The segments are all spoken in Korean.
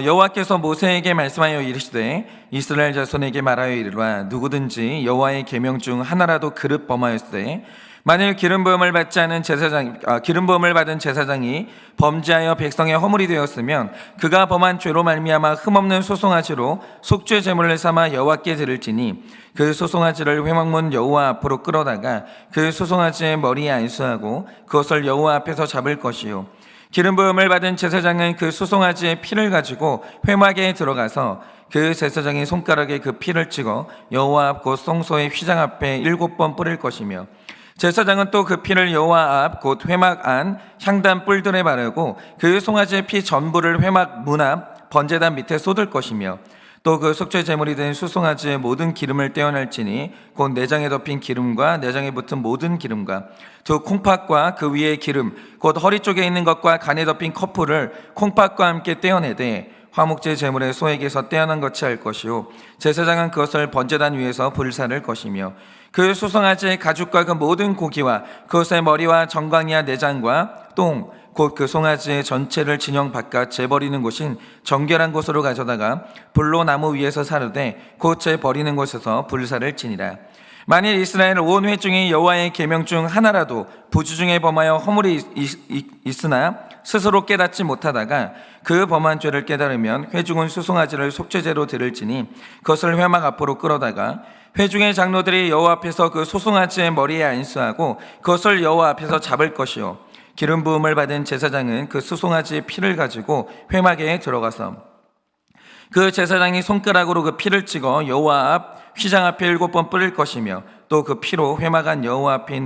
여호와께서 모세에게 말씀하여 이르시되 이스라엘 자손에게 말하여 이르라. 누구든지 여호와의 계명 중 하나라도 그릇 범하였으되 만일 기름 부음을 받은 제사장이 범죄하여 백성의 허물이 되었으면 그가 범한 죄로 말미암아 흠없는 소송아지로 속죄 제물을 삼아 여호와께 드릴지니 그 소송아지를 회막문 여호와 앞으로 끌어다가 그 소송아지의 머리에 안수하고 그것을 여호와 앞에서 잡을 것이요 기름 부음을 받은 제사장은 그 소송아지의 피를 가지고 회막에 들어가서 그 제사장이 손가락에 그 피를 찍어 여호와 앞 곧 성소의 휘장 앞에 7번 뿌릴 것이며 제사장은 또 그 피를 여호와 앞 곧 회막 안 향단 뿔들에 바르고 그 송아지의 피 전부를 회막 문 앞 번제단 밑에 쏟을 것이며 또 그 속죄 제물이 된 수송아지의 모든 기름을 떼어낼지니 곧 내장에 덮인 기름과 내장에 붙은 모든 기름과 두 콩팥과 그 위에 기름 곧 허리 쪽에 있는 것과 간에 덮인 커플을 콩팥과 함께 떼어내되 화목제 제물의 소에게서 떼어난 것이 할 것이요 제사장은 그것을 번제단 위에서 불사를 것이며 그 수송아지의 가죽과 그 모든 고기와 그것의 머리와 정강이와 내장과 똥 곧 그 송아지의 전체를 진영 바깥 재버리는 곳인 정결한 곳으로 가져다가 불로 나무 위에서 사르되 곧 재버리는 곳에서 불사를 지니라. 만일 이스라엘 온 회 중에 여호와의 계명 중 하나라도 부주 중에 범하여 허물이 있으나 스스로 깨닫지 못하다가 그 범한 죄를 깨달으면 회중은 수송아지를 속죄제로 드릴지니 그것을 회막 앞으로 끌어다가 회중의 장로들이 여호와 앞에서 그 소송아지의 머리에 안수하고 그것을 여호와 앞에서 잡을 것이요 기름 부음을 받은 제사장은 그 수송아지의 피를 가지고 회막에 들어가서 그 제사장이 손가락으로 그 피를 찍어 여호와 앞 휘장 앞에 7번 뿌릴 것이며 또 그 피로 회막 안 여호와 앞에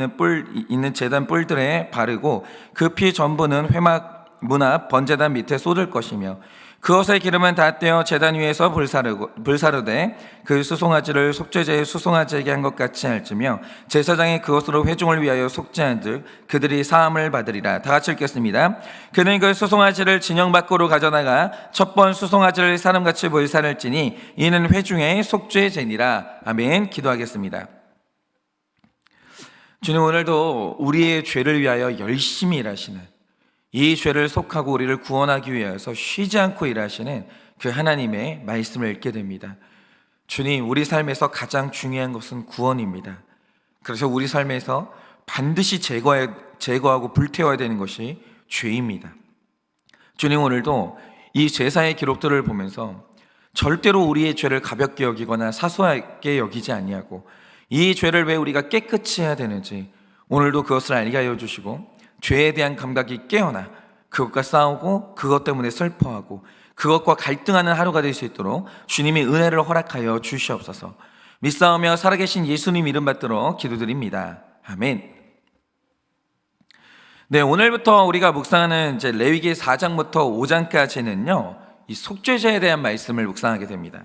있는 제단 뿔들에 바르고 그 피 전부는 회막 문 앞 번제단 밑에 쏟을 것이며 그것의 기름은 다 떼어 제단 위에서 불사르되 그 수송아지를 속죄제의 수송아지에게 한 것 같이 할지며 제사장이 그것으로 회중을 위하여 속죄한즉 그들이 사함을 받으리라. 다 같이 읽겠습니다. 그는 그 수송아지를 진영 밖으로 가져다가 첫 번 수송아지를 사람같이 불사를지니 이는 회중의 속죄제니라. 아멘. 기도하겠습니다. 주님, 오늘도 우리의 죄를 위하여 열심히 일하시는 이 죄를 속하고 우리를 구원하기 위해서 쉬지 않고 일하시는 그 하나님의 말씀을 읽게 됩니다. 주님, 우리 삶에서 가장 중요한 것은 구원입니다. 그래서 우리 삶에서 반드시 제거하고 불태워야 되는 것이 죄입니다. 주님, 오늘도 이 제사의 기록들을 보면서 절대로 우리의 죄를 가볍게 여기거나 사소하게 여기지 아니하고 이 죄를 왜 우리가 깨끗이 해야 되는지 오늘도 그것을 알게 하여 주시고 죄에 대한 감각이 깨어나 그것과 싸우고 그것 때문에 슬퍼하고 그것과 갈등하는 하루가 될 수 있도록 주님이 은혜를 허락하여 주시옵소서. 믿사오며 살아계신 예수님 이름 받들어 기도드립니다. 아멘. 네, 오늘부터 우리가 묵상하는 이제 레위기 4장부터 5장까지는요 이 속죄제에 대한 말씀을 묵상하게 됩니다.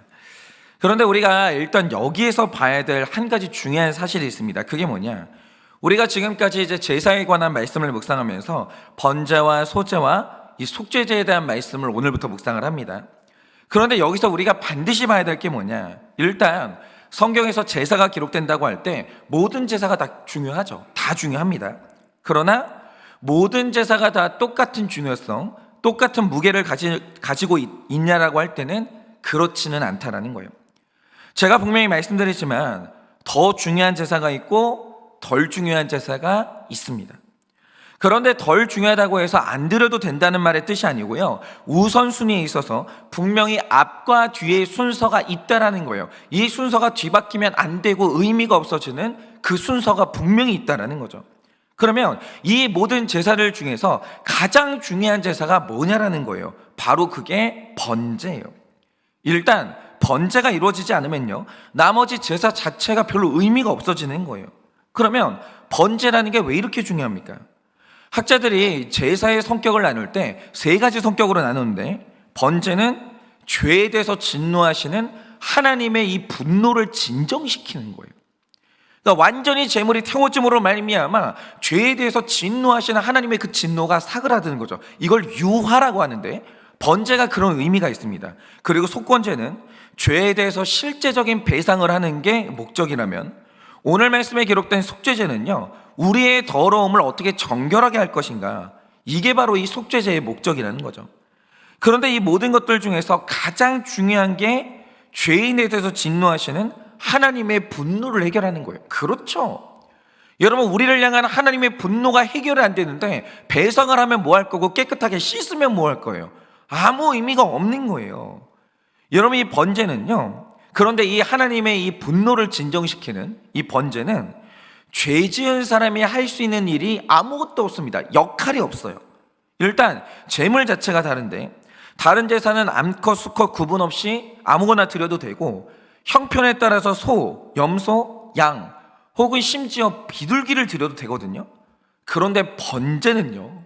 그런데 우리가 일단 여기에서 봐야 될 한 가지 중요한 사실이 있습니다. 그게 뭐냐? 우리가 지금까지 이제 제사에 관한 말씀을 묵상하면서 번제와 소제와 이 속죄제에 대한 말씀을 오늘부터 묵상을 합니다. 그런데 여기서 우리가 반드시 봐야 될 게 뭐냐? 일단 성경에서 제사가 기록된다고 할 때 모든 제사가 다 중요하죠. 다 중요합니다. 그러나 모든 제사가 다 똑같은 중요성, 똑같은 무게를 가지고 있냐라고 할 때는 그렇지는 않다라는 거예요. 제가 분명히 말씀드리지만 더 중요한 제사가 있고 덜 중요한 제사가 있습니다. 그런데 덜 중요하다고 해서 안 드려도 된다는 말의 뜻이 아니고요, 우선순위에 있어서 분명히 앞과 뒤의 순서가 있다라는 거예요. 이 순서가 뒤바뀌면 안 되고 의미가 없어지는 그 순서가 분명히 있다라는 거죠. 그러면 이 모든 제사를 중에서 가장 중요한 제사가 뭐냐라는 거예요. 바로 그게 번제예요. 일단 번제가 이루어지지 않으면요 나머지 제사 자체가 별로 의미가 없어지는 거예요. 그러면 번제라는 게 왜 이렇게 중요합니까? 학자들이 제사의 성격을 나눌 때 3가지 성격으로 나누는데, 번제는 죄에 대해서 진노하시는 하나님의 이 분노를 진정시키는 거예요. 그러니까 완전히 제물이 태워짐으로 말미암아 죄에 대해서 진노하시는 하나님의 그 진노가 사그라드는 거죠. 이걸 유화라고 하는데 번제가 그런 의미가 있습니다. 그리고 속건제는 죄에 대해서 실제적인 배상을 하는 게 목적이라면, 오늘 말씀에 기록된 속죄제는요 우리의 더러움을 어떻게 정결하게 할 것인가, 이게 바로 이 속죄제의 목적이라는 거죠. 그런데 이 모든 것들 중에서 가장 중요한 게 죄인에 대해서 진노하시는 하나님의 분노를 해결하는 거예요. 그렇죠. 여러분, 우리를 향한 하나님의 분노가 해결이 안 되는데 배상을 하면 뭐 할 거고 깨끗하게 씻으면 뭐 할 거예요? 아무 의미가 없는 거예요. 여러분, 이 번제는요, 그런데 이 하나님의 이 분노를 진정시키는 이 번제는 죄 지은 사람이 할 수 있는 일이 아무것도 없습니다. 역할이 없어요. 일단 제물 자체가 다른데, 다른 제사는 암컷, 수컷 구분 없이 아무거나 드려도 되고, 형편에 따라서 소, 염소, 양 혹은 심지어 비둘기를 드려도 되거든요. 그런데 번제는요,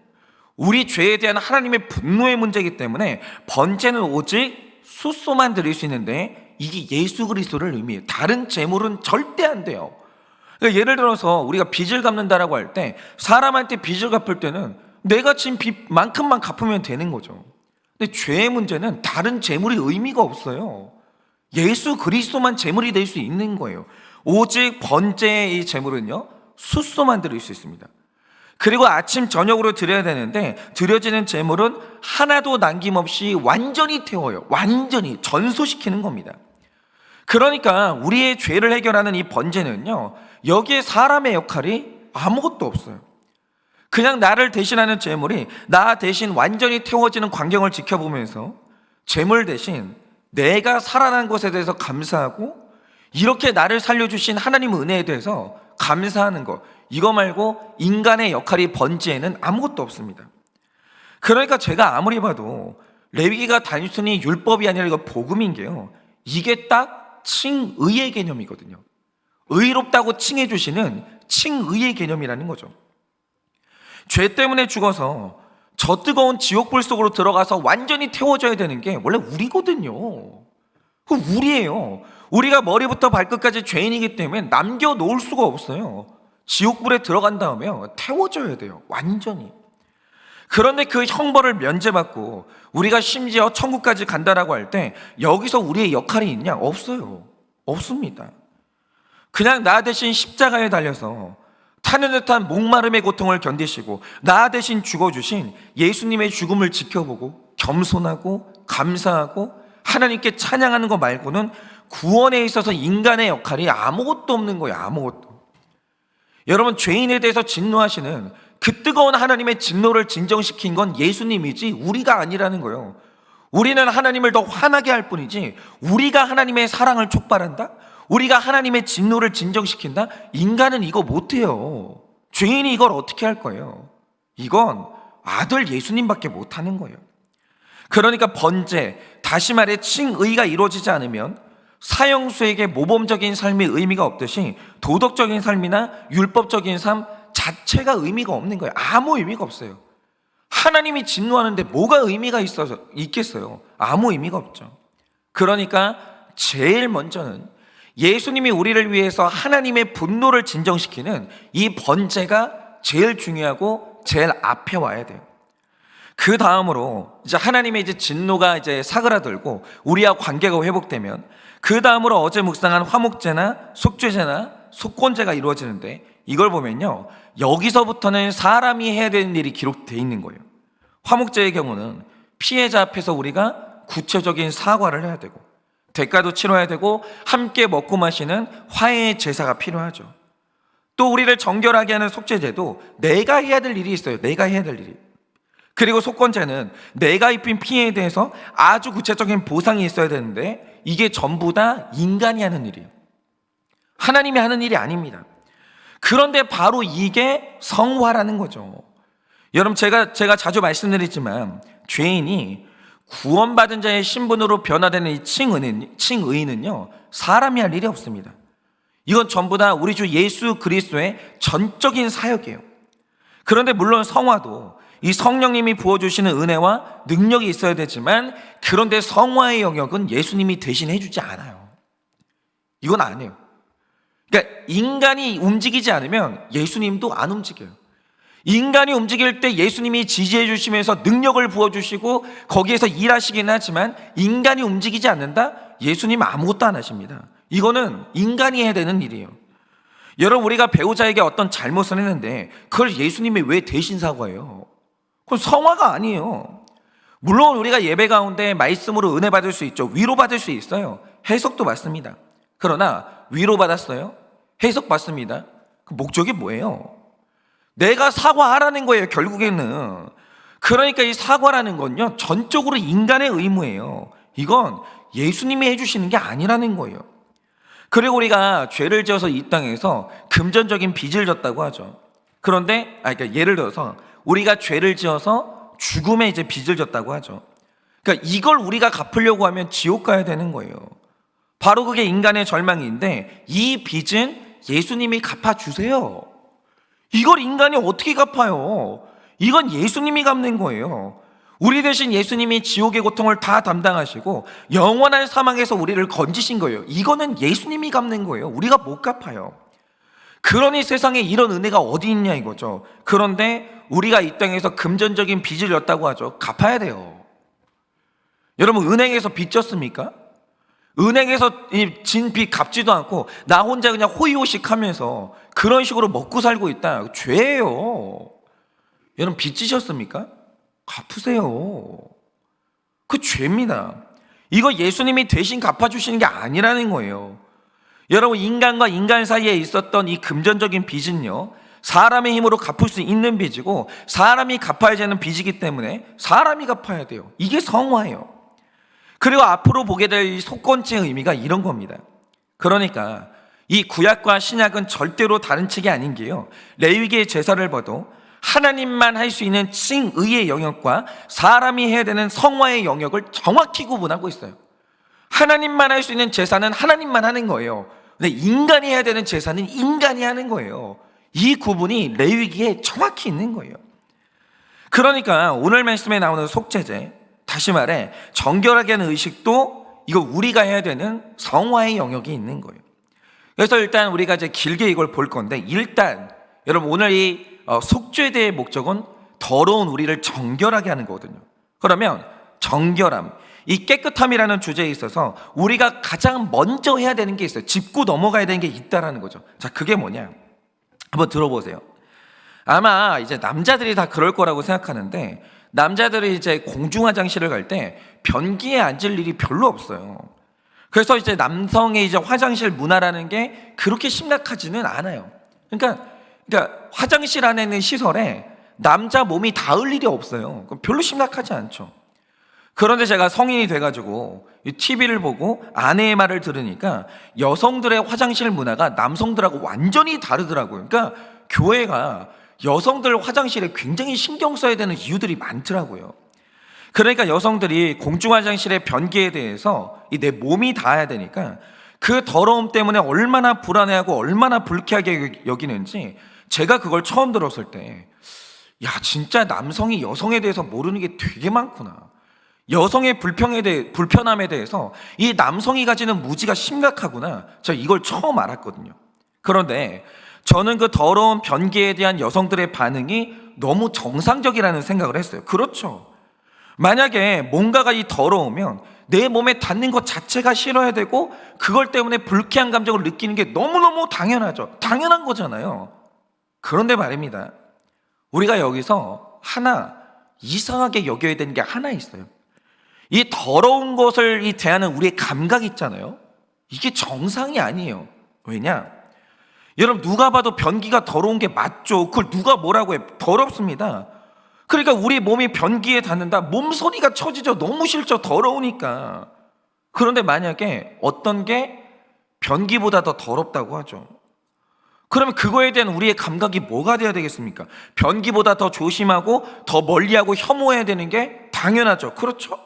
우리 죄에 대한 하나님의 분노의 문제이기 때문에 번제는 오직 숫소만 드릴 수 있는데, 이게 예수 그리스도를 의미해요. 다른 제물은 절대 안 돼요. 그러니까 예를 들어서 우리가 빚을 갚는다라고 할 때, 사람한테 빚을 갚을 때는 내가 진 빚만큼만 갚으면 되는 거죠. 근데 죄의 문제는 다른 제물이 의미가 없어요. 예수 그리스도만 제물이 될 수 있는 거예요. 오직 번제의 이 제물은요, 숫소만 드릴 수 있습니다. 그리고 아침 저녁으로 드려야 되는데, 드려지는 제물은 하나도 남김없이 완전히 태워요. 완전히 전소시키는 겁니다. 그러니까 우리의 죄를 해결하는 이 번제는요, 여기에 사람의 역할이 아무것도 없어요. 그냥 나를 대신하는 제물이 나 대신 완전히 태워지는 광경을 지켜보면서 제물 대신 내가 살아난 것에 대해서 감사하고, 이렇게 나를 살려주신 하나님 은혜에 대해서 감사하는 것, 이거 말고 인간의 역할이 번제에는 아무것도 없습니다. 그러니까 제가 아무리 봐도 레위기가 단순히 율법이 아니라 이거 복음인 게요, 이게 딱 칭의의 개념이거든요. 의롭다고 칭해 주시는 칭의의 개념이라는 거죠. 죄 때문에 죽어서 저 뜨거운 지옥불 속으로 들어가서 완전히 태워져야 되는 게 원래 우리거든요. 그 우리예요. 우리가 머리부터 발끝까지 죄인이기 때문에 남겨놓을 수가 없어요. 지옥불에 들어간 다음에 태워져야 돼요. 완전히. 그런데 그 형벌을 면제받고 우리가 심지어 천국까지 간다라고 할 때 여기서 우리의 역할이 있냐? 없어요. 없습니다. 그냥 나 대신 십자가에 달려서 타는 듯한 목마름의 고통을 견디시고 나 대신 죽어주신 예수님의 죽음을 지켜보고 겸손하고 감사하고 하나님께 찬양하는 것 말고는 구원에 있어서 인간의 역할이 아무것도 없는 거예요. 아무것도. 여러분, 죄인에 대해서 진노하시는 그 뜨거운 하나님의 진노를 진정시킨 건 예수님이지 우리가 아니라는 거예요. 우리는 하나님을 더 화나게 할 뿐이지, 우리가 하나님의 사랑을 촉발한다? 우리가 하나님의 진노를 진정시킨다? 인간은 이거 못해요. 죄인이 이걸 어떻게 할 거예요? 이건 아들 예수님밖에 못하는 거예요. 그러니까 번제, 다시 말해 칭의가 이루어지지 않으면 사형수에게 모범적인 삶의 의미가 없듯이 도덕적인 삶이나 율법적인 삶 자체가 의미가 없는 거예요. 아무 의미가 없어요. 하나님이 진노하는데 뭐가 의미가 있겠어요? 아무 의미가 없죠. 그러니까 제일 먼저는 예수님이 우리를 위해서 하나님의 분노를 진정시키는 이 번제가 제일 중요하고 제일 앞에 와야 돼요. 그 다음으로 이제 하나님의 이제 진노가 이제 사그라들고 우리와 관계가 회복되면, 그 다음으로 어제 묵상한 화목제나 속죄제나 속건제가 이루어지는데, 이걸 보면요, 여기서부터는 사람이 해야 되는 일이 기록되어 있는 거예요. 화목제의 경우는 피해자 앞에서 우리가 구체적인 사과를 해야 되고 대가도 치러야 되고 함께 먹고 마시는 화해의 제사가 필요하죠. 또 우리를 정결하게 하는 속죄제도 내가 해야 될 일이 있어요. 내가 해야 될 일이. 그리고 속건제는 내가 입힌 피해에 대해서 아주 구체적인 보상이 있어야 되는데, 이게 전부 다 인간이 하는 일이에요. 하나님이 하는 일이 아닙니다. 그런데 바로 이게 성화라는 거죠. 여러분, 제가 자주 말씀드리지만 죄인이 구원받은 자의 신분으로 변화되는 이 칭의는요, 사람이 할 일이 없습니다. 이건 전부 다 우리 주 예수 그리스도의 전적인 사역이에요. 그런데 물론 성화도 이 성령님이 부어주시는 은혜와 능력이 있어야 되지만, 그런데 성화의 영역은 예수님이 대신해 주지 않아요. 이건 안 해요. 그러니까 인간이 움직이지 않으면 예수님도 안 움직여요. 인간이 움직일 때 예수님이 지지해 주시면서 능력을 부어주시고 거기에서 일하시긴 하지만, 인간이 움직이지 않는다? 예수님 아무것도 안 하십니다. 이거는 인간이 해야 되는 일이에요. 여러분, 우리가 배우자에게 어떤 잘못을 했는데 그걸 예수님이 왜 대신 사과해요? 그건 성화가 아니에요. 물론 우리가 예배 가운데 말씀으로 은혜 받을 수 있죠. 위로받을 수 있어요. 해석도 맞습니다. 그러나 위로받았어요? 해석받습니다. 그 목적이 뭐예요? 내가 사과하라는 거예요, 결국에는. 그러니까 이 사과라는 건요, 전적으로 인간의 의무예요. 이건 예수님이 해주시는 게 아니라는 거예요. 그리고 우리가 죄를 지어서 이 땅에서 금전적인 빚을 졌다고 하죠. 그런데 그러니까 예를 들어서 우리가 죄를 지어서 죽음에 이제 빚을 졌다고 하죠. 그러니까 이걸 우리가 갚으려고 하면 지옥 가야 되는 거예요. 바로 그게 인간의 절망인데 이 빚은 예수님이 갚아주세요. 이걸 인간이 어떻게 갚아요? 이건 예수님이 갚는 거예요. 우리 대신 예수님이 지옥의 고통을 다 담당하시고 영원한 사망에서 우리를 건지신 거예요. 이거는 예수님이 갚는 거예요. 우리가 못 갚아요. 그러니 세상에 이런 은혜가 어디 있냐 이거죠. 그런데 우리가 이 땅에서 금전적인 빚을 졌다고 하죠. 갚아야 돼요. 여러분, 은행에서 빚 졌습니까? 은행에서 진 빚 갚지도 않고 나 혼자 그냥 호의호식 하면서 그런 식으로 먹고 살고 있다. 죄예요. 여러분, 빚 지셨습니까? 갚으세요. 그 죄입니다. 이거 예수님이 대신 갚아주시는 게 아니라는 거예요. 여러분, 인간과 인간 사이에 있었던 이 금전적인 빚은요, 사람의 힘으로 갚을 수 있는 빚이고 사람이 갚아야 되는 빚이기 때문에 사람이 갚아야 돼요. 이게 성화예요. 그리고 앞으로 보게 될 이 속건죄의 의미가 이런 겁니다. 그러니까 이 구약과 신약은 절대로 다른 측이 아닌 게요, 레위기의 제사를 봐도 하나님만 할 수 있는 칭의의 영역과 사람이 해야 되는 성화의 영역을 정확히 구분하고 있어요. 하나님만 할 수 있는 제사는 하나님만 하는 거예요. 근데 인간이 해야 되는 제사는 인간이 하는 거예요. 이 구분이 레위기에 정확히 있는 거예요. 그러니까 오늘 말씀에 나오는 속죄제, 다시 말해 정결하게 하는 의식도 이거 우리가 해야 되는 성화의 영역이 있는 거예요. 그래서 일단 우리가 이제 길게 이걸 볼 건데, 일단 여러분, 오늘 이 속죄제의 목적은 더러운 우리를 정결하게 하는 거거든요. 그러면 정결함, 이 깨끗함이라는 주제에 있어서 우리가 가장 먼저 해야 되는 게 있어요. 짚고 넘어가야 되는 게 있다라는 거죠. 자, 그게 뭐냐? 한번 들어보세요. 아마 이제 남자들이 다 그럴 거라고 생각하는데, 남자들이 이제 공중 화장실을 갈 때 변기에 앉을 일이 별로 없어요. 그래서 이제 남성의 이제 화장실 문화라는 게 그렇게 심각하지는 않아요. 그러니까 화장실 안에 있는 시설에 남자 몸이 닿을 일이 없어요. 별로 심각하지 않죠. 그런데 제가 성인이 돼가지고 TV를 보고 아내의 말을 들으니까 여성들의 화장실 문화가 남성들하고 완전히 다르더라고요. 그러니까 교회가 여성들 화장실에 굉장히 신경 써야 되는 이유들이 많더라고요. 그러니까 여성들이 공중 화장실의 변기에 대해서 내 몸이 닿아야 되니까 그 더러움 때문에 얼마나 불안해하고 얼마나 불쾌하게 여기는지 제가 그걸 처음 들었을 때, 야, 진짜 남성이 여성에 대해서 모르는 게 되게 많구나. 여성의 불편함에 대해서 이 남성이 가지는 무지가 심각하구나. 제가 이걸 처음 알았거든요. 그런데 저는 그 더러운 변기에 대한 여성들의 반응이 너무 정상적이라는 생각을 했어요. 그렇죠. 만약에 뭔가가 이 더러우면 내 몸에 닿는 것 자체가 싫어야 되고 그걸 때문에 불쾌한 감정을 느끼는 게 너무너무 당연하죠. 당연한 거잖아요. 그런데 말입니다, 우리가 여기서 하나 이상하게 여겨야 되는 게 하나 있어요. 이 더러운 것을 대하는 우리의 감각 있잖아요. 이게 정상이 아니에요. 왜냐? 여러분, 누가 봐도 변기가 더러운 게 맞죠. 그걸 누가 뭐라고 해? 더럽습니다. 그러니까 우리 몸이 변기에 닿는다, 몸소리가 쳐지죠. 너무 싫죠. 더러우니까. 그런데 만약에 어떤 게 변기보다 더 더럽다고 하죠. 그러면 그거에 대한 우리의 감각이 뭐가 돼야 되겠습니까? 변기보다 더 조심하고 더 멀리하고 혐오해야 되는 게 당연하죠. 그렇죠?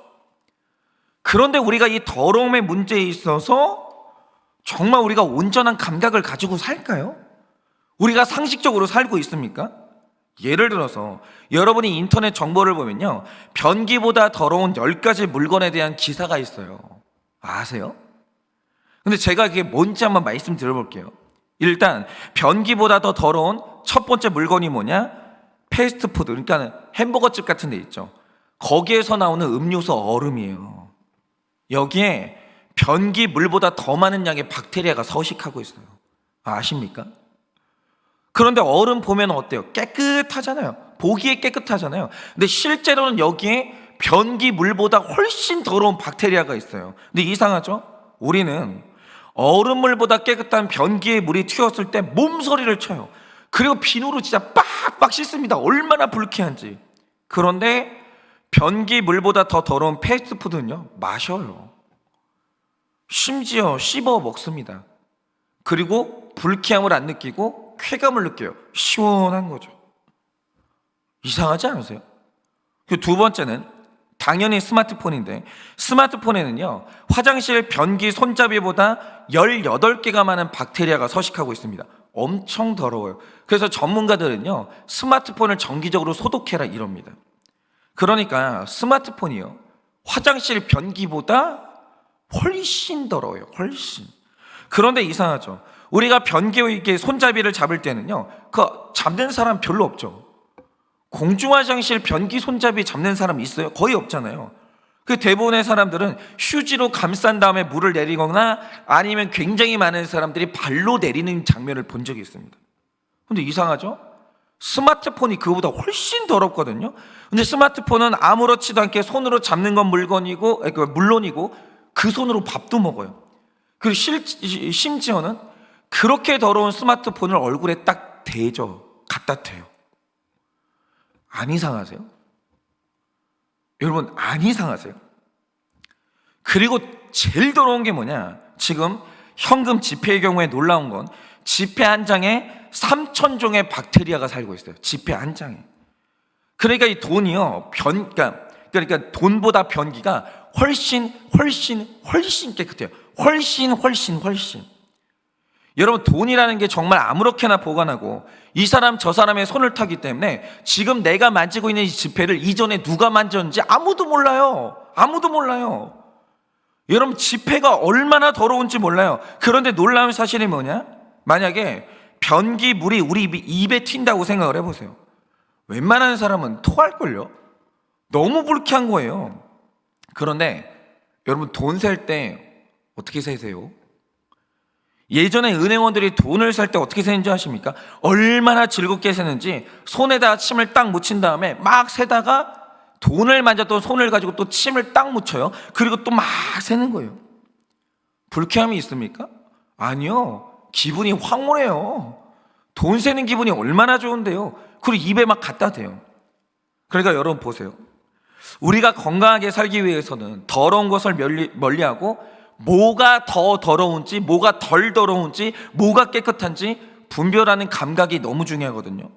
그런데 우리가 이 더러움의 문제에 있어서 정말 우리가 온전한 감각을 가지고 살까요? 우리가 상식적으로 살고 있습니까? 예를 들어서 여러분이 인터넷 정보를 보면요, 변기보다 더러운 10가지 물건에 대한 기사가 있어요. 아세요? 근데 제가 그게 뭔지 한번 말씀드려볼게요. 일단 변기보다 더 더러운 첫 번째 물건이 뭐냐? 패스트푸드, 그러니까 햄버거집 같은 데 있죠. 거기에서 나오는 음료수 얼음이에요. 여기에 변기 물보다 더 많은 양의 박테리아가 서식하고 있어요. 아십니까? 그런데 얼음 보면 어때요? 깨끗하잖아요. 보기에 깨끗하잖아요. 근데 실제로는 여기에 변기 물보다 훨씬 더러운 박테리아가 있어요. 근데 이상하죠? 우리는 얼음물보다 깨끗한 변기에 물이 튀었을 때 몸서리를 쳐요. 그리고 비누로 진짜 빡빡 씻습니다. 얼마나 불쾌한지. 그런데 변기 물보다 더 더러운 패스트푸드는요, 마셔요. 심지어 씹어 먹습니다. 그리고 불쾌함을 안 느끼고 쾌감을 느껴요. 시원한 거죠. 이상하지 않으세요? 두 번째는 당연히 스마트폰인데, 스마트폰에는요, 화장실 변기 손잡이보다 18개가 많은 박테리아가 서식하고 있습니다. 엄청 더러워요. 그래서 전문가들은요, 스마트폰을 정기적으로 소독해라 이럽니다. 그러니까 스마트폰이요, 화장실 변기보다 훨씬 더러워요. 훨씬. 그런데 이상하죠? 우리가 변기에 이렇게 손잡이를 잡을 때는요, 그 잡는 사람 별로 없죠. 공중화장실 변기 손잡이 잡는 사람 있어요? 거의 없잖아요. 그 대부분의 사람들은 휴지로 감싼 다음에 물을 내리거나 아니면 굉장히 많은 사람들이 발로 내리는 장면을 본 적이 있습니다. 근데 이상하죠? 스마트폰이 그거보다 훨씬 더럽거든요. 근데 스마트폰은 아무렇지도 않게 손으로 잡는 건 물론이고 그 손으로 밥도 먹어요. 그리고 심지어는 그렇게 더러운 스마트폰을 얼굴에 딱 대죠. 갖다 대요. 안 이상하세요? 여러분, 안 이상하세요? 그리고 제일 더러운 게 뭐냐? 지금 현금 지폐의 경우에 놀라운 건 지폐 한 장에 3,000종의 박테리아가 살고 있어요. 지폐 한 장에. 그러니까 이 돈이요, 그러니까 돈보다 변기가 훨씬 깨끗해요. 훨씬. 여러분, 돈이라는 게 정말 아무렇게나 보관하고 이 사람 저 사람의 손을 타기 때문에 지금 내가 만지고 있는 이 지폐를 이전에 누가 만졌는지 아무도 몰라요. 여러분, 지폐가 얼마나 더러운지 몰라요. 그런데 놀라운 사실이 뭐냐? 만약에 변기 물이 우리 입에 튄다고 생각을 해보세요. 웬만한 사람은 토할걸요? 너무 불쾌한 거예요. 그런데 여러분, 돈 셀 때 어떻게 세세요? 예전에 은행원들이 돈을 살 때 어떻게 세는지 아십니까? 얼마나 즐겁게 세는지 손에다 침을 딱 묻힌 다음에 막 세다가 돈을 만졌던 손을 가지고 또 침을 딱 묻혀요. 그리고 또 막 세는 거예요. 불쾌함이 있습니까? 아니요. 기분이 황홀해요. 돈 세는 기분이 얼마나 좋은데요. 그리고 입에 막 갖다 대요. 그러니까 여러분 보세요. 우리가 건강하게 살기 위해서는 더러운 것을 멀리하고 뭐가 더 더러운지, 뭐가 덜 더러운지, 뭐가 깨끗한지 분별하는 감각이 너무 중요하거든요.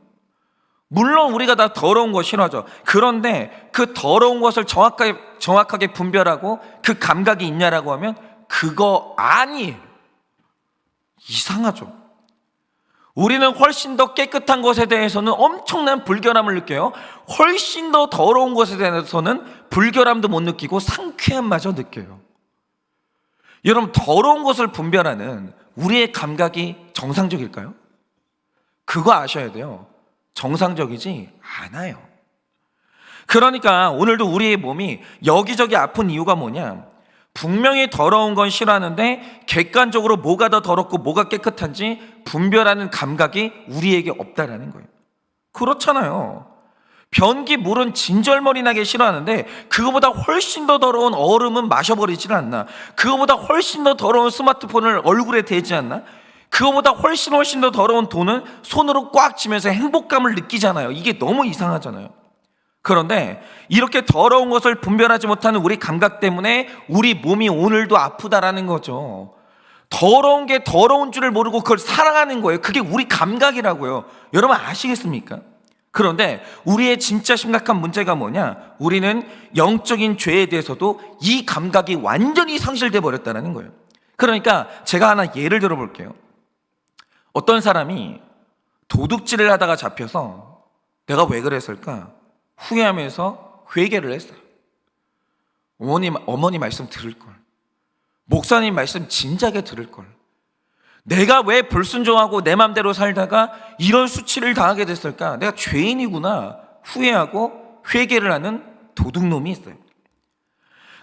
물론 우리가 다 더러운 거 싫어하죠. 그런데 그 더러운 것을 정확하게 분별하고 그 감각이 있냐라고 하면 그거 아니에요. 이상하죠. 우리는 훨씬 더 깨끗한 것에 대해서는 엄청난 불결함을 느껴요. 훨씬 더 더러운 것에 대해서는 불결함도 못 느끼고 상쾌함마저 느껴요. 여러분, 더러운 것을 분별하는 우리의 감각이 정상적일까요? 그거 아셔야 돼요. 정상적이지 않아요. 그러니까 오늘도 우리의 몸이 여기저기 아픈 이유가 뭐냐? 분명히 더러운 건 싫어하는데 객관적으로 뭐가 더 더럽고 뭐가 깨끗한지 분별하는 감각이 우리에게 없다라는 거예요. 그렇잖아요. 변기 물은 진절머리 나게 싫어하는데 그거보다 훨씬 더 더러운 얼음은 마셔버리질 않나? 그거보다 훨씬 더 더러운 스마트폰을 얼굴에 대지 않나? 그거보다 훨씬 더 더러운 돈은 손으로 꽉 쥐면서 행복감을 느끼잖아요. 이게 너무 이상하잖아요. 그런데 이렇게 더러운 것을 분별하지 못하는 우리 감각 때문에 우리 몸이 오늘도 아프다라는 거죠. 더러운 게 더러운 줄을 모르고 그걸 사랑하는 거예요. 그게 우리 감각이라고요. 여러분 아시겠습니까? 그런데 우리의 진짜 심각한 문제가 뭐냐? 우리는 영적인 죄에 대해서도 이 감각이 완전히 상실돼 버렸다는 거예요. 그러니까 제가 하나 예를 들어볼게요. 어떤 사람이 도둑질을 하다가 잡혀서 내가 왜 그랬을까? 후회하면서 회개를 했어요. 어머니 말씀 들을 걸, 목사님 말씀 진작에 들을 걸, 내가 왜 불순종하고 내 맘대로 살다가 이런 수치를 당하게 됐을까? 내가 죄인이구나 후회하고 회개를 하는 도둑놈이 있어요.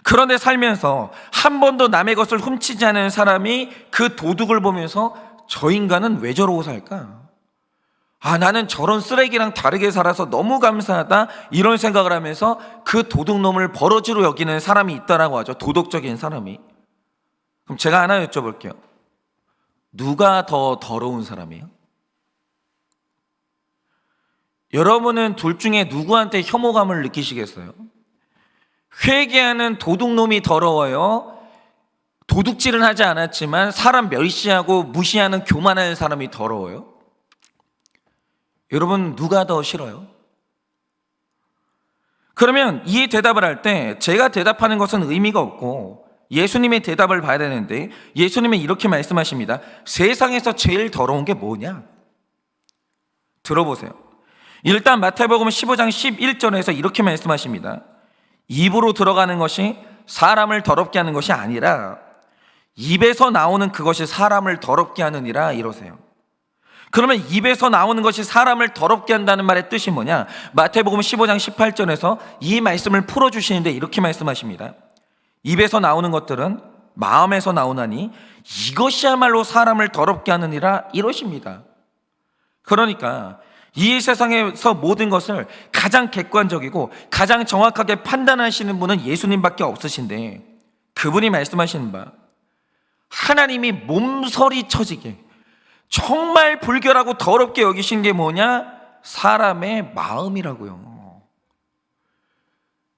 그런데 살면서 한 번도 남의 것을 훔치지 않은 사람이 그 도둑을 보면서 저 인간은 왜 저러고 살까? 나는 저런 쓰레기랑 다르게 살아서 너무 감사하다, 이런 생각을 하면서 그 도둑놈을 버러지로 여기는 사람이 있다라고 하죠. 도덕적인 사람이. 그럼 제가 하나 여쭤볼게요. 누가 더 더러운 사람이에요? 여러분은 둘 중에 누구한테 혐오감을 느끼시겠어요? 회개하는 도둑놈이 더러워요? 도둑질은 하지 않았지만 사람 멸시하고 무시하는 교만한 사람이 더러워요? 여러분, 누가 더 싫어요? 그러면 이 대답을 할 때 제가 대답하는 것은 의미가 없고 예수님의 대답을 봐야 되는데, 예수님은 이렇게 말씀하십니다. 세상에서 제일 더러운 게 뭐냐? 들어보세요. 일단 마태복음 15장 11절에서 이렇게 말씀하십니다. 입으로 들어가는 것이 사람을 더럽게 하는 것이 아니라 입에서 나오는 그것이 사람을 더럽게 하느니라, 이러세요. 그러면 입에서 나오는 것이 사람을 더럽게 한다는 말의 뜻이 뭐냐? 마태복음 15장 18절에서 이 말씀을 풀어주시는데 이렇게 말씀하십니다. 입에서 나오는 것들은 마음에서 나오나니 이것이야말로 사람을 더럽게 하느니라, 이러십니다. 그러니까 이 세상에서 모든 것을 가장 객관적이고 가장 정확하게 판단하시는 분은 예수님밖에 없으신데, 그분이 말씀하시는 바, 하나님이 몸서리 쳐지게 정말 불결하고 더럽게 여기신 게 뭐냐? 사람의 마음이라고요.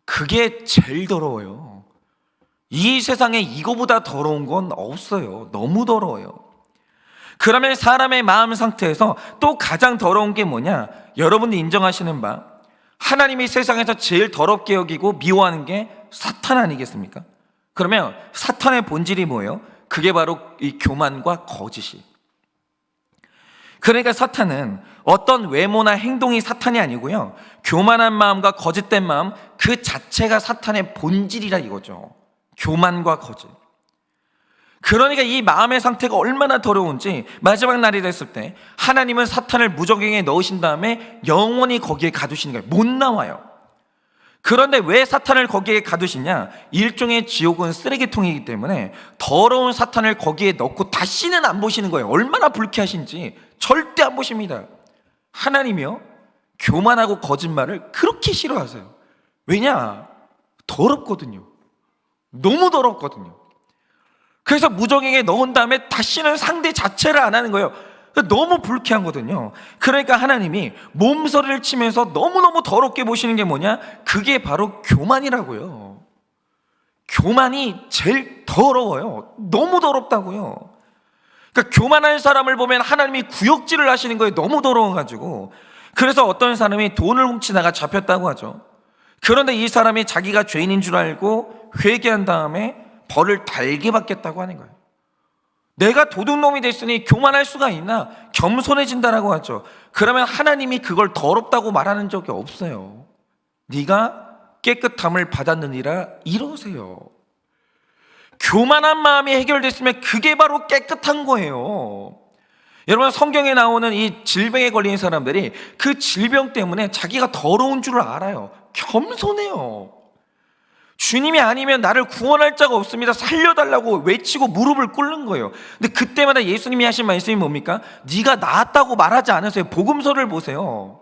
그게 제일 더러워요. 이 세상에 이거보다 더러운 건 없어요. 너무 더러워요. 그러면 사람의 마음 상태에서 또 가장 더러운 게 뭐냐? 여러분이 인정하시는 바, 하나님이 세상에서 제일 더럽게 여기고 미워하는 게 사탄 아니겠습니까? 그러면 사탄의 본질이 뭐예요? 그게 바로 이 교만과 거짓이. 그러니까 사탄은 어떤 외모나 행동이 사탄이 아니고요, 교만한 마음과 거짓된 마음 그 자체가 사탄의 본질이라 이거죠. 교만과 거짓. 그러니까 이 마음의 상태가 얼마나 더러운지 마지막 날이 됐을 때 하나님은 사탄을 무저갱에 넣으신 다음에 영원히 거기에 가두시는 거예요. 못 나와요. 그런데 왜 사탄을 거기에 가두시냐? 일종의 지옥은 쓰레기통이기 때문에 더러운 사탄을 거기에 넣고 다시는 안 보시는 거예요. 얼마나 불쾌하신지 절대 안 보십니다. 하나님이요, 교만하고 거짓말을 그렇게 싫어하세요. 왜냐? 더럽거든요. 너무 더럽거든요. 그래서 무저갱에 넣은 다음에 다시는 상대 자체를 안 하는 거예요. 너무 불쾌하거든요. 그러니까 하나님이 몸서리를 치면서 너무너무 더럽게 보시는 게 뭐냐? 그게 바로 교만이라고요. 교만이 제일 더러워요. 너무 더럽다고요. 그러니까 교만한 사람을 보면 하나님이 구역질을 하시는 거예요. 너무 더러워가지고. 그래서 어떤 사람이 돈을 훔치다가 잡혔다고 하죠. 그런데 이 사람이 자기가 죄인인 줄 알고 회개한 다음에 벌을 달게 받겠다고 하는 거예요. 내가 도둑놈이 됐으니 교만할 수가 있나? 겸손해진다라고 하죠. 그러면 하나님이 그걸 더럽다고 말하는 적이 없어요. 네가 깨끗함을 받았느니라, 이러세요. 교만한 마음이 해결됐으면 그게 바로 깨끗한 거예요. 여러분, 성경에 나오는 이 질병에 걸린 사람들이 그 질병 때문에 자기가 더러운 줄을 알아요. 겸손해요. 주님이 아니면 나를 구원할 자가 없습니다, 살려달라고 외치고 무릎을 꿇는 거예요. 근데 그때마다 예수님이 하신 말씀이 뭡니까? 네가 나았다고 말하지 않으세요. 복음서를 보세요.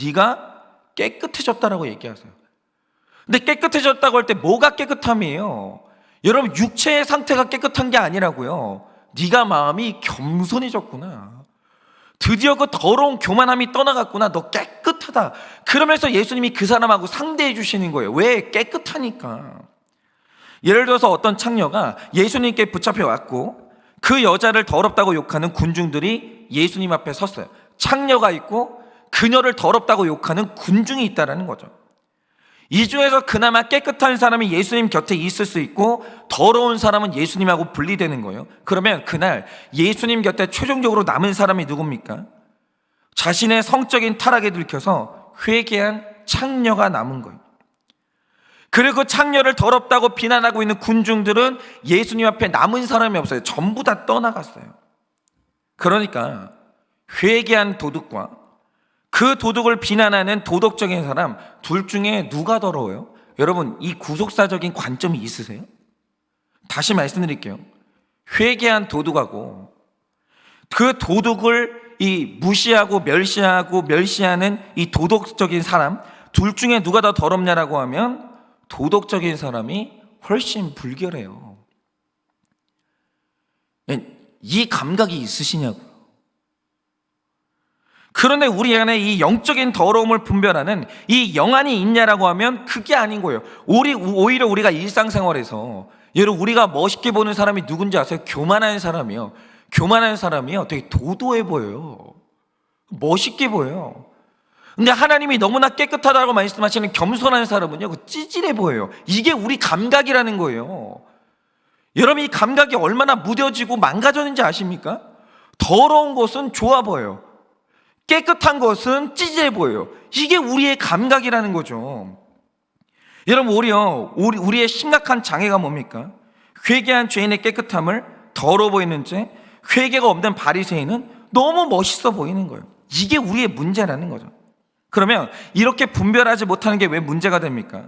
네가 깨끗해졌다라고 얘기하세요. 근데 깨끗해졌다고 할 때 뭐가 깨끗함이에요? 여러분, 육체의 상태가 깨끗한 게 아니라고요. 네가 마음이 겸손해졌구나. 드디어 그 더러운 교만함이 떠나갔구나. 너 깨끗하다. 그러면서 예수님이 그 사람하고 상대해 주시는 거예요. 왜? 깨끗하니까. 예를 들어서 어떤 창녀가 예수님께 붙잡혀 왔고 그 여자를 더럽다고 욕하는 군중들이 예수님 앞에 섰어요. 창녀가 있고 그녀를 더럽다고 욕하는 군중이 있다는 거죠. 이 중에서 그나마 깨끗한 사람이 예수님 곁에 있을 수 있고 더러운 사람은 예수님하고 분리되는 거예요. 그러면 그날 예수님 곁에 최종적으로 남은 사람이 누굽니까? 자신의 성적인 타락에 들켜서 회개한 창녀가 남은 거예요. 그리고 그 창녀를 더럽다고 비난하고 있는 군중들은 예수님 앞에 남은 사람이 없어요. 전부 다 떠나갔어요. 그러니까 회개한 도둑과 그 도둑을 비난하는 도덕적인 사람 둘 중에 누가 더러워요? 여러분, 이 구속사적인 관점이 있으세요? 다시 말씀드릴게요. 회개한 도둑하고 그 도둑을 이 무시하고 멸시하는 이 도덕적인 사람, 둘 중에 누가 더 더럽냐라고 하면 도덕적인 사람이 훨씬 불결해요. 이 감각이 있으시냐고요. 그런데 우리 안에 이 영적인 더러움을 분별하는 이 영안이 있냐라고 하면 그게 아닌 거예요. 오히려 우리가 일상생활에서 여러분, 우리가 멋있게 보는 사람이 누군지 아세요? 교만한 사람이요. 교만한 사람이요, 되게 도도해 보여요. 멋있게 보여요. 근데 하나님이 너무나 깨끗하다고 말씀하시는 겸손한 사람은요, 찌질해 보여요. 이게 우리 감각이라는 거예요. 여러분, 이 감각이 얼마나 무뎌지고 망가졌는지 아십니까? 더러운 것은 좋아 보여요. 깨끗한 것은 찌질해 보여요. 이게 우리의 감각이라는 거죠. 여러분, 우리의 심각한 장애가 뭡니까? 회개한 죄인의 깨끗함을 더러워 보이는 죄, 회개가 없는 바리새인은 너무 멋있어 보이는 거예요. 이게 우리의 문제라는 거죠. 그러면 이렇게 분별하지 못하는 게 왜 문제가 됩니까?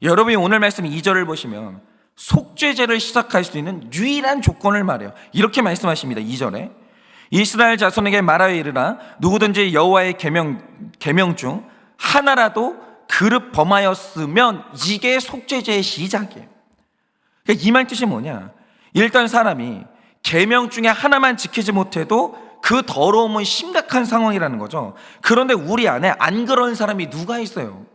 여러분이 오늘 말씀 2절을 보시면 속죄제를 시작할 수 있는 유일한 조건을 말해요. 이렇게 말씀하십니다. 2절에 이스라엘 자손에게 말하여 이르라, 누구든지 여호와의 계명 중 하나라도 그릇 범하였으면 이게 속죄제의 시작이에요. 그러니까 이 말 뜻이 뭐냐? 일단 사람이 계명 중에 하나만 지키지 못해도 그 더러움은 심각한 상황이라는 거죠. 그런데 우리 안에 안 그런 사람이 누가 있어요?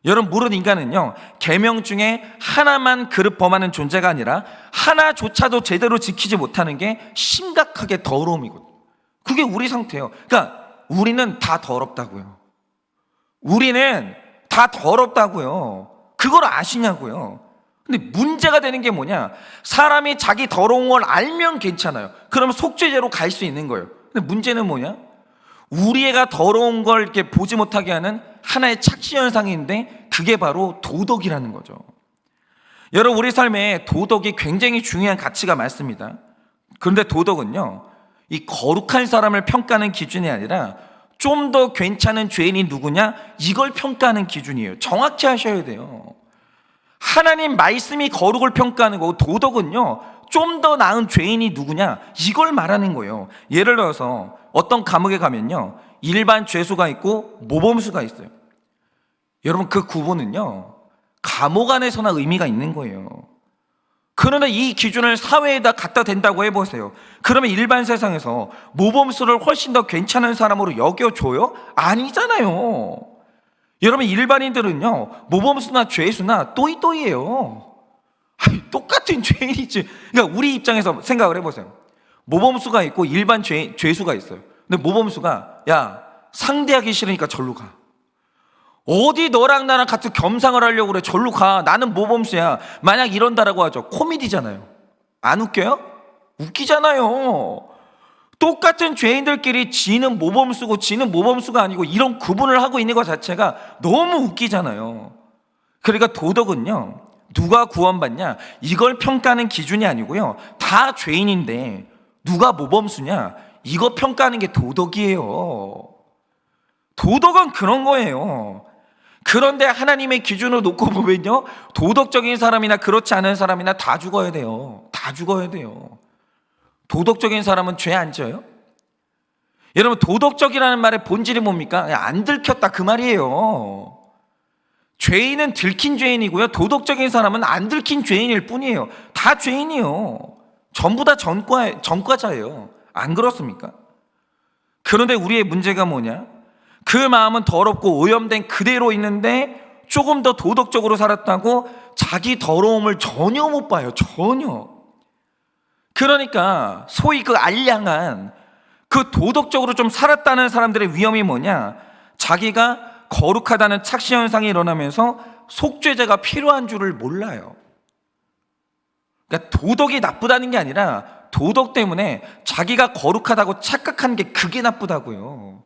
여러분, 모르는 인간은요, 계명 중에 하나만 그릇 범하는 존재가 아니라 하나조차도 제대로 지키지 못하는 게 심각하게 더러움이거든요. 그게 우리 상태예요. 그러니까 우리는 다 더럽다고요. 우리는 다 더럽다고요. 그걸 아시냐고요. 근데 문제가 되는 게 뭐냐? 사람이 자기 더러운 걸 알면 괜찮아요. 그러면 속죄제로 갈 수 있는 거예요. 근데 문제는 뭐냐? 우리 애가 더러운 걸 이렇게 보지 못하게 하는 하나의 착시 현상인데 그게 바로 도덕이라는 거죠. 여러분, 우리 삶에 도덕이 굉장히 중요한 가치가 많습니다. 그런데 도덕은요, 이 거룩한 사람을 평가하는 기준이 아니라 좀 더 괜찮은 죄인이 누구냐, 이걸 평가하는 기준이에요. 정확히 하셔야 돼요. 하나님 말씀이 거룩을 평가하는 거고, 도덕은요, 좀 더 나은 죄인이 누구냐, 이걸 말하는 거예요. 예를 들어서 어떤 감옥에 가면요, 일반 죄수가 있고 모범수가 있어요. 여러분, 그 구분은요, 감옥 안에서나 의미가 있는 거예요. 그런데 이 기준을 사회에다 갖다 댄다고 해보세요. 그러면 일반 세상에서 모범수를 훨씬 더 괜찮은 사람으로 여겨줘요? 아니잖아요. 여러분, 일반인들은요, 모범수나 죄수나 또이또이예요. 똑같은 죄인이지. 그러니까 우리 입장에서 생각을 해보세요. 모범수가 있고 일반 죄수가 있어요. 근데 모범수가, 야, 상대하기 싫으니까 절로 가. 어디 너랑 나랑 같은 겸상을 하려고 그래. 절로 가. 나는 모범수야. 만약 이런다라고 하죠. 코미디잖아요. 안 웃겨요? 웃기잖아요. 똑같은 죄인들끼리 지는 모범수고 지는 모범수가 아니고 이런 구분을 하고 있는 것 자체가 너무 웃기잖아요. 그러니까 도덕은요, 누가 구원받냐, 이걸 평가하는 기준이 아니고요, 다 죄인인데 누가 모범수냐, 이거 평가하는 게 도덕이에요. 도덕은 그런 거예요. 그런데 하나님의 기준으로 놓고 보면요, 도덕적인 사람이나 그렇지 않은 사람이나 다 죽어야 돼요. 다 죽어야 돼요. 도덕적인 사람은 죄 안 져요? 여러분, 도덕적이라는 말의 본질이 뭡니까? 안 들켰다, 그 말이에요. 죄인은 들킨 죄인이고요, 도덕적인 사람은 안 들킨 죄인일 뿐이에요. 다 죄인이에요. 전부 다 전과자예요. 안 그렇습니까? 그런데 우리의 문제가 뭐냐? 그 마음은 더럽고 오염된 그대로 있는데 조금 더 도덕적으로 살았다고 자기 더러움을 전혀 못 봐요. 전혀. 그러니까 소위 그 알량한, 그 도덕적으로 좀 살았다는 사람들의 위험이 뭐냐? 자기가 거룩하다는 착시 현상이 일어나면서 속죄제가 필요한 줄을 몰라요. 그러니까 도덕이 나쁘다는 게 아니라 도덕 때문에 자기가 거룩하다고 착각한 게 그게 나쁘다고요.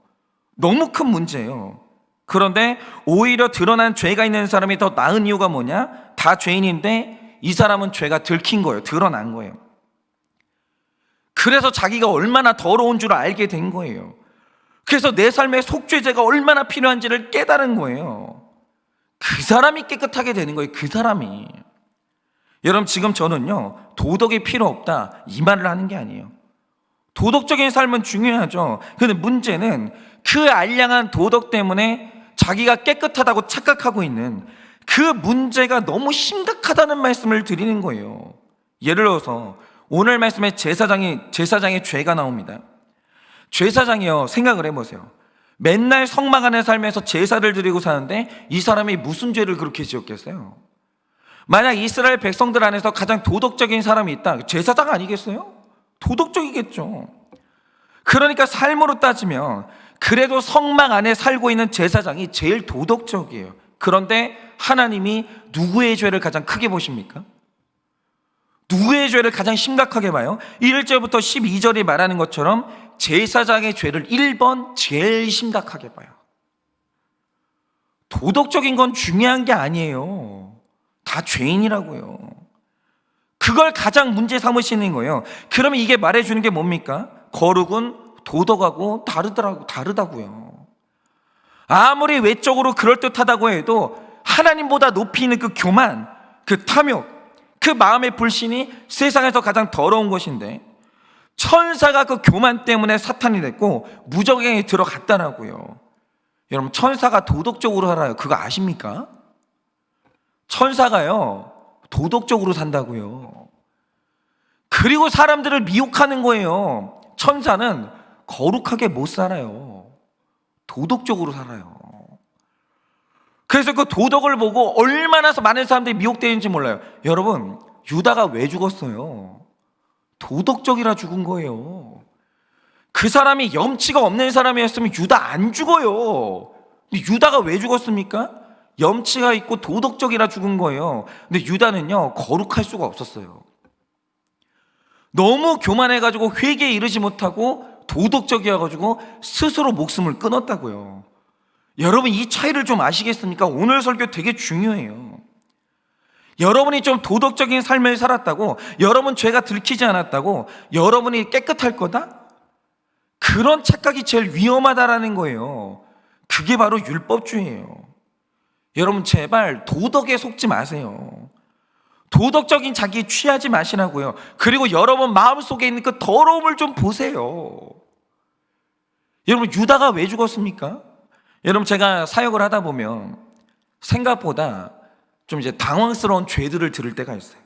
너무 큰 문제예요. 그런데 오히려 드러난 죄가 있는 사람이 더 나은 이유가 뭐냐? 다 죄인인데 이 사람은 죄가 들킨 거예요. 드러난 거예요. 그래서 자기가 얼마나 더러운 줄 알게 된 거예요. 그래서 내 삶에 속죄제가 얼마나 필요한지를 깨달은 거예요. 그 사람이 깨끗하게 되는 거예요. 그 사람이. 여러분, 지금 저는요, 도덕이 필요 없다 이 말을 하는 게 아니에요. 도덕적인 삶은 중요하죠. 근데 문제는 그 알량한 도덕 때문에 자기가 깨끗하다고 착각하고 있는 그 문제가 너무 심각하다는 말씀을 드리는 거예요. 예를 들어서 오늘 말씀에 제사장의 죄가 나옵니다. 제사장이요, 생각을 해보세요. 맨날 성막안에 살면서 제사를 드리고 사는데 이 사람이 무슨 죄를 그렇게 지었겠어요? 만약 이스라엘 백성들 안에서 가장 도덕적인 사람이 있다, 제사장 아니겠어요? 도덕적이겠죠. 그러니까 삶으로 따지면 그래도 성막 안에 살고 있는 제사장이 제일 도덕적이에요. 그런데 하나님이 누구의 죄를 가장 크게 보십니까? 누구의 죄를 가장 심각하게 봐요? 1절부터 12절이 말하는 것처럼 제사장의 죄를 1번 제일 심각하게 봐요. 도덕적인 건 중요한 게 아니에요. 다 죄인이라고요. 그걸 가장 문제 삼으시는 거예요. 그러면 이게 말해주는 게 뭡니까? 거룩은 도덕하고 다르다고요. 아무리 외적으로 그럴듯하다고 해도 하나님보다 높이 있는 그 교만, 그 탐욕, 그 마음의 불신이 세상에서 가장 더러운 것인데 천사가 그 교만 때문에 사탄이 됐고 무저갱에 들어갔다라고요. 여러분, 천사가 도덕적으로 살아요. 그거 아십니까? 천사가요, 도덕적으로 산다고요. 그리고 사람들을 미혹하는 거예요. 천사는 거룩하게 못 살아요. 도덕적으로 살아요. 그래서 그 도덕을 보고 얼마나 많은 사람들이 미혹되는지 몰라요. 여러분, 유다가 왜 죽었어요? 도덕적이라 죽은 거예요. 그 사람이 염치가 없는 사람이었으면 유다 안 죽어요. 근데 유다가 왜 죽었습니까? 염치가 있고 도덕적이라 죽은 거예요. 근데 유다는요, 거룩할 수가 없었어요. 너무 교만해가지고 회개에 이르지 못하고 도덕적이어가지고 스스로 목숨을 끊었다고요. 여러분, 이 차이를 좀 아시겠습니까? 오늘 설교 되게 중요해요. 여러분이 좀 도덕적인 삶을 살았다고, 여러분 죄가 들키지 않았다고, 여러분이 깨끗할 거다? 그런 착각이 제일 위험하다라는 거예요. 그게 바로 율법주의예요. 여러분, 제발 도덕에 속지 마세요. 도덕적인 자기에 취하지 마시라고요. 그리고 여러분 마음속에 있는 그 더러움을 좀 보세요. 여러분, 유다가 왜 죽었습니까? 여러분, 제가 사역을 하다 보면 생각보다 좀 이제 당황스러운 죄들을 들을 때가 있어요.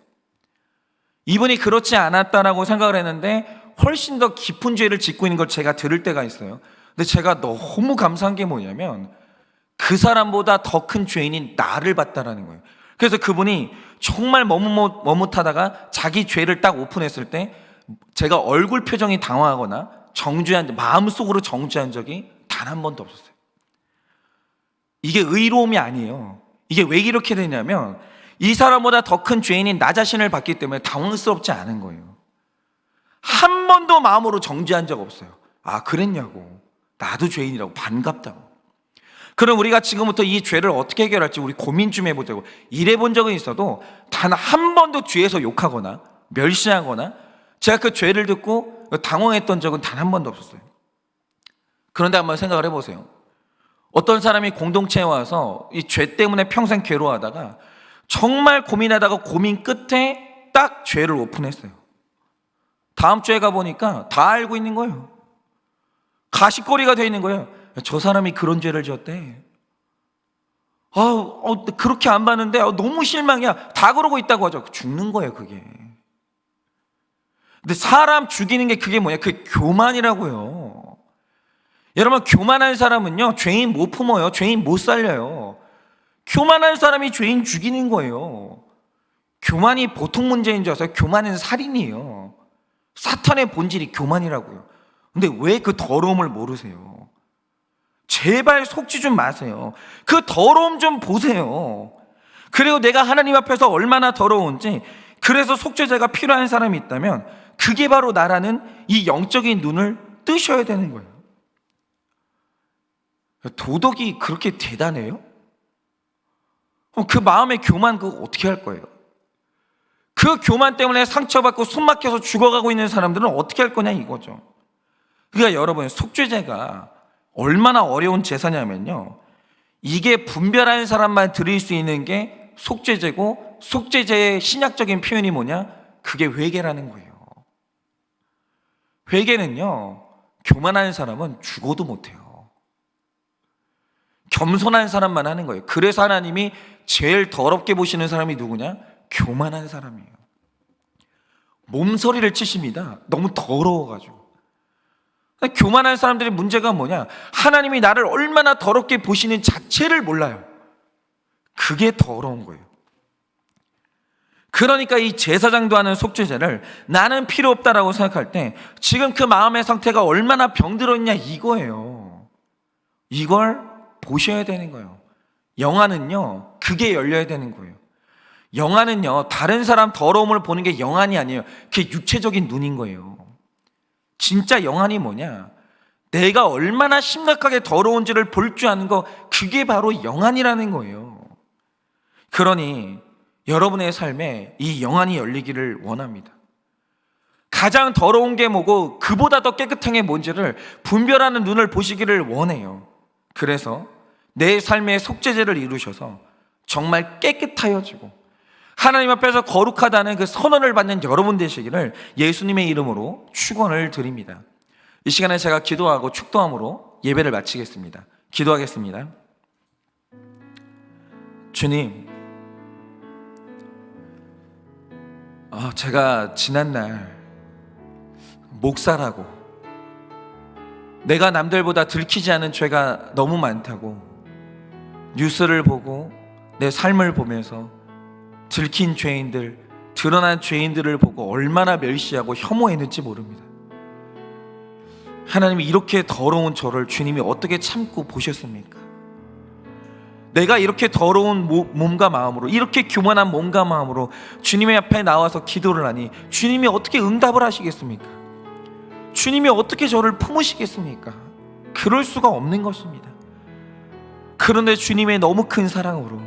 이분이 그렇지 않았다라고 생각을 했는데 훨씬 더 깊은 죄를 짓고 있는 걸 제가 들을 때가 있어요. 근데 제가 너무 감사한 게 뭐냐면 그 사람보다 더 큰 죄인인 나를 봤다라는 거예요. 그래서 그분이 정말 머뭇하다가 자기 죄를 딱 오픈했을 때 제가 얼굴 표정이 당황하거나 마음속으로 정죄한 적이 단 한 번도 없었어요. 이게 의로움이 아니에요. 이게 왜 이렇게 되냐면 이 사람보다 더 큰 죄인인 나 자신을 봤기 때문에 당황스럽지 않은 거예요. 한 번도 마음으로 정죄한 적 없어요. 아, 그랬냐고. 나도 죄인이라고. 반갑다고. 그럼 우리가 지금부터 이 죄를 어떻게 해결할지 우리 고민 좀 해보자고. 이래 본 적은 있어도 단 한 번도 뒤에서 욕하거나 멸시하거나 제가 그 죄를 듣고 당황했던 적은 단 한 번도 없었어요. 그런데 한번 생각을 해보세요. 어떤 사람이 공동체에 와서 이 죄 때문에 평생 괴로워하다가 정말 고민하다가 고민 끝에 딱 죄를 오픈했어요. 다음 주에 가보니까 다 알고 있는 거예요. 가시거리가 되어 있는 거예요. 저 사람이 그런 죄를 지었대. 그렇게 안 봤는데 너무 실망이야. 다 그러고 있다고 하죠. 죽는 거예요, 그게. 근데 사람 죽이는 게 그게 뭐냐? 그게 교만이라고요. 여러분, 교만한 사람은요, 죄인 못 품어요. 죄인 못 살려요. 교만한 사람이 죄인 죽이는 거예요. 교만이 보통 문제인 줄 아세요? 교만은 살인이에요. 사탄의 본질이 교만이라고요. 근데 왜 그 더러움을 모르세요? 제발 속지 좀 마세요. 그 더러움 좀 보세요. 그리고 내가 하나님 앞에서 얼마나 더러운지, 그래서 속죄제가 필요한 사람이 있다면 그게 바로 나라는 이 영적인 눈을 뜨셔야 되는 거예요. 도덕이 그렇게 대단해요? 그 마음의 교만 그거 어떻게 할 거예요? 그 교만 때문에 상처받고 숨막혀서 죽어가고 있는 사람들은 어떻게 할 거냐 이거죠. 그러니까 여러분, 속죄제가 얼마나 어려운 제사냐면요, 이게 분별하는 사람만 드릴 수 있는 게 속죄제고, 속죄제의 신약적인 표현이 뭐냐? 그게 회개라는 거예요. 회개는요, 교만한 사람은 죽어도 못해요. 겸손한 사람만 하는 거예요. 그래서 하나님이 제일 더럽게 보시는 사람이 누구냐? 교만한 사람이에요. 몸서리를 치십니다. 너무 더러워가지고. 교만한 사람들의 문제가 뭐냐? 하나님이 나를 얼마나 더럽게 보시는 자체를 몰라요. 그게 더러운 거예요. 그러니까 이 제사장도 하는 속죄제를 나는 필요 없다라고 생각할 때 지금 그 마음의 상태가 얼마나 병들었냐 이거예요. 이걸 보셔야 되는 거예요. 영안은요, 그게 열려야 되는 거예요. 영안은요, 다른 사람 더러움을 보는 게 영안이 아니에요. 그게 육체적인 눈인 거예요. 진짜 영안이 뭐냐? 내가 얼마나 심각하게 더러운지를 볼 줄 아는 거, 그게 바로 영안이라는 거예요. 그러니 여러분의 삶에 이 영안이 열리기를 원합니다. 가장 더러운 게 뭐고 그보다 더 깨끗한 게 뭔지를 분별하는 눈을 보시기를 원해요. 그래서 내 삶의 속죄제를 이루셔서 정말 깨끗하여지고 하나님 앞에서 거룩하다는 그 선언을 받는 여러분 되시기를 예수님의 이름으로 축원을 드립니다. 이 시간에 제가 기도하고 축도함으로 예배를 마치겠습니다. 기도하겠습니다. 주님, 제가 지난날 목사라고 내가 남들보다 들키지 않은 죄가 너무 많다고 뉴스를 보고 내 삶을 보면서 들킨 죄인들, 드러난 죄인들을 보고 얼마나 멸시하고 혐오했는지 모릅니다. 하나님이 이렇게 더러운 저를 주님이 어떻게 참고 보셨습니까? 내가 이렇게 더러운 몸과 마음으로, 이렇게 교만한 몸과 마음으로 주님의 앞에 나와서 기도를 하니 주님이 어떻게 응답을 하시겠습니까? 주님이 어떻게 저를 품으시겠습니까? 그럴 수가 없는 것입니다. 그런데 주님의 너무 큰 사랑으로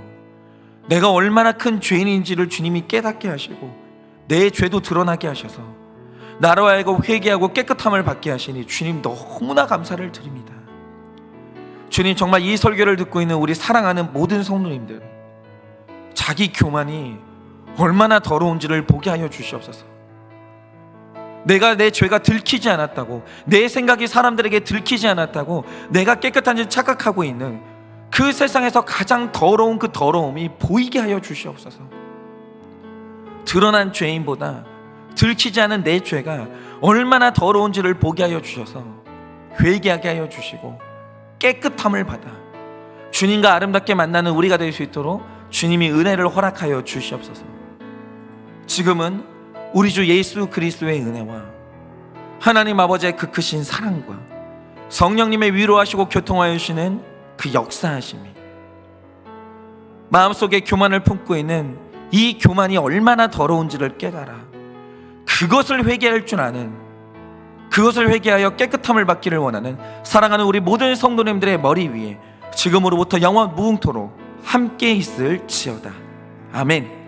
내가 얼마나 큰 죄인인지를 주님이 깨닫게 하시고 내 죄도 드러나게 하셔서 나로 하여금 회개하고 깨끗함을 받게 하시니 주님 너무나 감사를 드립니다. 주님, 정말 이 설교를 듣고 있는 우리 사랑하는 모든 성도님들, 자기 교만이 얼마나 더러운지를 보게 하여 주시옵소서. 내가 내 죄가 들키지 않았다고, 내 생각이 사람들에게 들키지 않았다고 내가 깨끗한 줄 착각하고 있는 그 세상에서 가장 더러운 그 더러움이 보이게 하여 주시옵소서. 드러난 죄인보다 들키지 않은 내 죄가 얼마나 더러운지를 보게 하여 주셔서 회개하게 하여 주시고 깨끗함을 받아 주님과 아름답게 만나는 우리가 될 수 있도록 주님이 은혜를 허락하여 주시옵소서. 지금은 우리 주 예수 그리스도의 은혜와 하나님 아버지의 그 크신 사랑과 성령님의 위로하시고 교통하여 주시는 그 역사하심이 마음속에 교만을 품고 있는 이 교만이 얼마나 더러운지를 깨달아 그것을 회개할 줄 아는, 그것을 회개하여 깨끗함을 받기를 원하는 사랑하는 우리 모든 성도님들의 머리 위에 지금으로부터 영원 무궁토록 함께 있을지어다. 아멘.